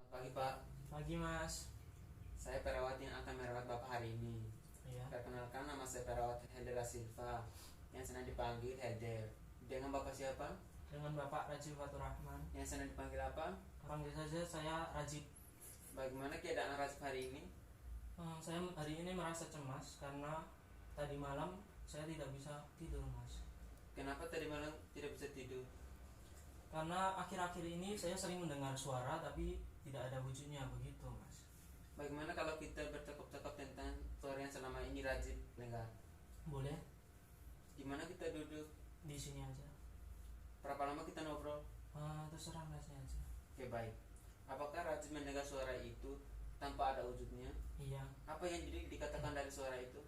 Pagi Pak, Pagi Mas. saya perawat yang akan merawat Bapak hari ini. Iya. Perkenalkan, nama saya perawat Heder Silva yang senang dipanggil Heder. Dengan Bapak siapa? Dengan Bapak Rajib Fatur Rahman. Yang senang dipanggil apa? Panggil saja saya Rajib. Bagaimana keadaan Rajib hari ini? Saya hari ini merasa cemas karena tadi malam saya tidak bisa tidur Mas. Kenapa tadi malam tidak bisa tidur? Karena akhir-akhir ini saya sering mendengar suara tapi tidak ada wujudnya begitu Mas. Bagaimana kalau kita bercakap-cakap tentang suara yang selama ini Rajib dengar? Boleh? Di mana kita duduk? Di sini aja. Berapa lama kita ngobrol? Terserah Masnya aja. Oke, baik. Apakah Rajib mendengar suara itu tanpa ada wujudnya? Iya. Apa yang dikatakan dari suara itu?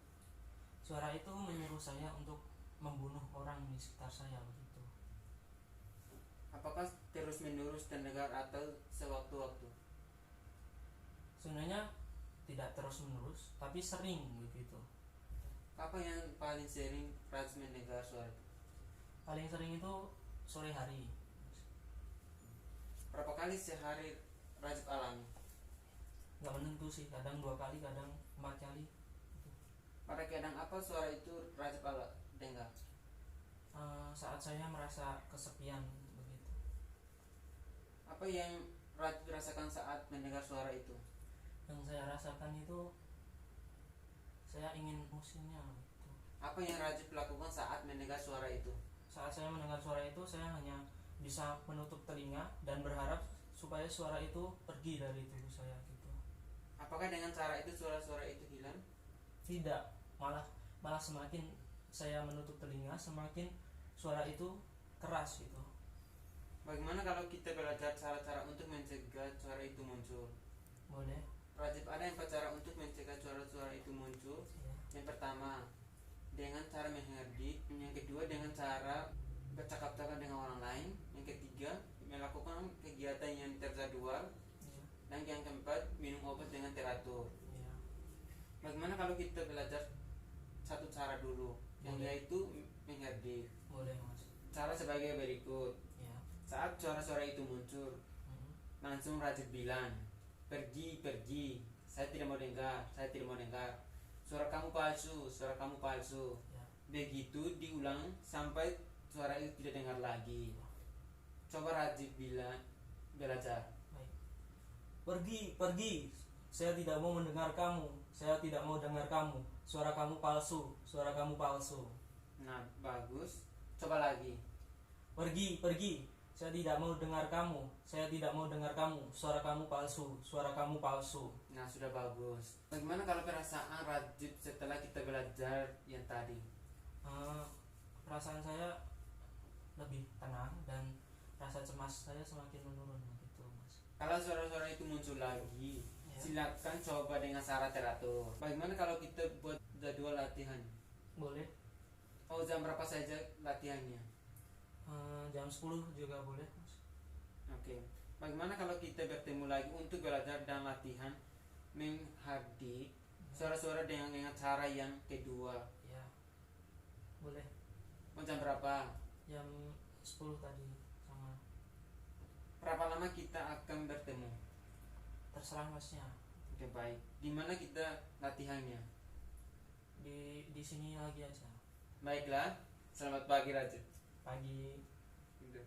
Suara itu menyuruh saya untuk membunuh orang di sekitar saya begitu. Apakah terus menerus terdengar atau sewaktu-waktu? Sebenarnya tidak terus menerus tapi sering begitu. Apa yang paling sering Rajib mendengar suara itu? Paling sering itu sore hari. Berapa kali sehari Rajib alami? Nggak menentu sih, kadang 2 kali, kadang 4 kali. Pada keadaan apa suara itu Rajib dengar? Saat saya merasa kesepian begitu. Apa yang Rajib rasakan saat mendengar suara itu? Yang saya rasakan itu saya ingin musimnya gitu. Apa yang Rajib lakukan saat mendengar suara itu? Saat saya mendengar suara itu saya hanya bisa menutup telinga dan berharap supaya suara itu pergi dari tubuh saya gitu. Apakah dengan cara itu suara-suara itu hilang? Tidak, malah semakin saya menutup telinga semakin suara itu keras gitu. Bagaimana kalau kita belajar cara-cara untuk mencegah suara itu muncul? Boleh? Rajib ada 4 cara untuk mencegah suara-suara itu muncul. Ya. Yang pertama, dengan cara mengherdik. Yang kedua, dengan cara bercakap-cakap dengan orang lain. Yang ketiga, melakukan kegiatan yang terjadwal. Ya. Dan yang keempat, minum obat dengan teratur. Ya. Bagaimana kalau kita belajar satu cara dulu, yang Boleh. yaitu mengherdik. Boleh Mas. Cara sebagai berikut. Ya. Saat suara-suara itu muncul, langsung Rajib bilang, pergi, pergi, saya tidak mau dengar, saya tidak mau dengar. Suara kamu palsu, suara kamu palsu. Ya. Begitu diulang sampai suara itu tidak dengar lagi. Coba Rajib bilang, belajar. Baik. Pergi, pergi. Saya tidak mau mendengar kamu. Saya tidak mau dengar kamu. Suara kamu palsu. Suara kamu palsu. Nah, bagus. Coba lagi. Pergi, pergi. Saya tidak mau dengar kamu. Saya tidak mau dengar kamu. Suara kamu palsu. Suara kamu palsu. Nah, sudah bagus. Bagaimana kalau perasaan Rajib setelah kita belajar yang tadi? Perasaan saya lebih tenang dan rasa cemas saya semakin menurun begitu Mas. Kalau suara-suara itu muncul lagi, Ya. silakan coba dengan cara teratur. Bagaimana kalau kita buat jadwal latihan? Boleh? Oh, jam berapa saja latihannya? Jam 10 juga boleh Mas. Oke. Bagaimana kalau kita bertemu lagi untuk belajar dan latihan menghardik suara-suara dengan cara yang kedua? Ya. Boleh. Mau jam berapa? Jam 10 tadi sama. Berapa lama kita akan bertemu? Terserah Masnya. Oke, baik. Di mana kita latihannya? Di sini lagi aja. Baiklah. Selamat pagi Rajib. Pagi. Udah.